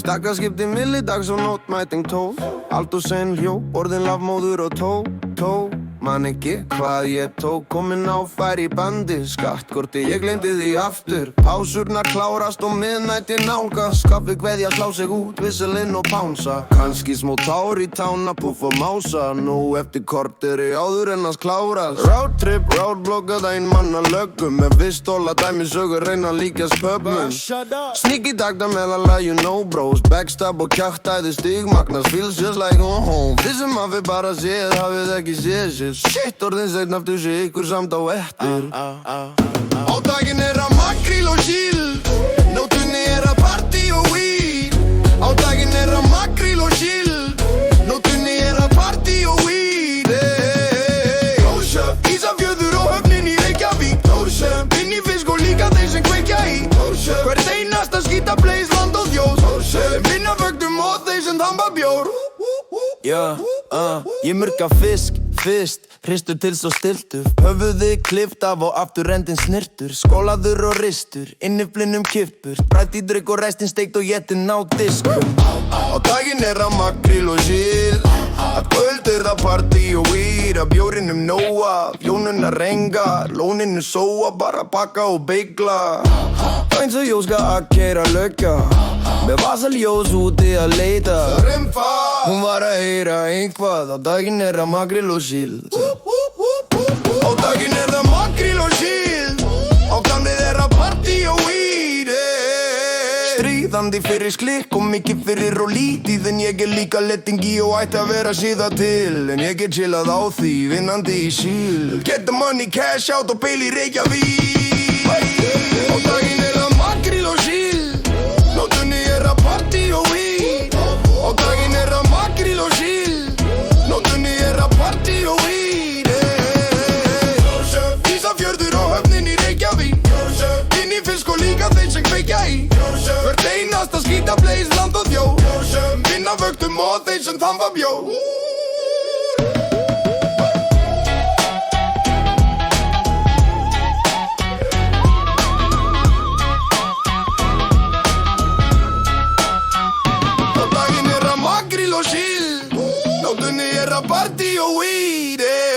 Stakkaskipti milli dags og nótt mæting 12 Allt og sen hljó, orðin lafmóður og tó Man ekki hvað ég tók Komin á færi bandi Skattkorti, ég gleymdi því aftur Pásurnar klárast og miðnætti nálgast Skapið kveðja slá sig út, visselinn og pánsa Kannski smó tár í tána, puff og mása Nú eftir korteri áður en að klárast Roadtrip, roadblockað ein manna löggum Með vistóla dæmi sögur reyna líkjast pöpum Sneaky takta meðalega, you know bros Backstab og kjáttæði stigmagnast Feels just like home Þessum að við bara séð, hafið ekki séð sér Shit, orðin seinn aftur sig, ykkur samt á eftir Á daginn að makríl og síld Nótunni að party og weed Á daginn að makríl og síld Nótunni að party og weed Close up, Ísafjörður og höfnin í Reykjavík Close up, inn í fisk og líka þeir sem kveikja í Close up, hvert einasta skíta place, land og þjós Close up, minna vögtum og þeir sem þamba bjór Ég murka fisk fyrst, hristur til svo stiltur Höfuðið klift af og aftur endin snirtur Skólaður og ristur, inniflinum kippur Brætt í drykk og restin steikt og étin á diskum Á daginn að makríl og síld Að kvöld að party og weed Að bjórinum nóa, fjónun að renga Lóninu sóa, bara bakka og beigla Eins og ég skal að keyra lögga Með vasaljós úti að leita Hún var að heyra einhvað Á daginn að makríl og síld Á daginn að makríl og síld Á gamlið að party og weed Stríðandi fyrir slikk og mikið fyrir og lítið En ég líka lettingi og ætti að vera síða til En ég chillað á því, vinnandi í síld Get the money, cash out og beil í Reykjavík Á daginn að makríl og síld Nótunni að party og weed Á daginn að makríl og síld Nótunni að party og weed Ísafjörður og höfnin í Reykjavík Inn í fisk og líka þeir sem kveikja í Hvert einasta skíta place, land og þjó Minna vögtum og þeir sem þamba bjó Á daginn að makríl og síld Nótunni að party og weed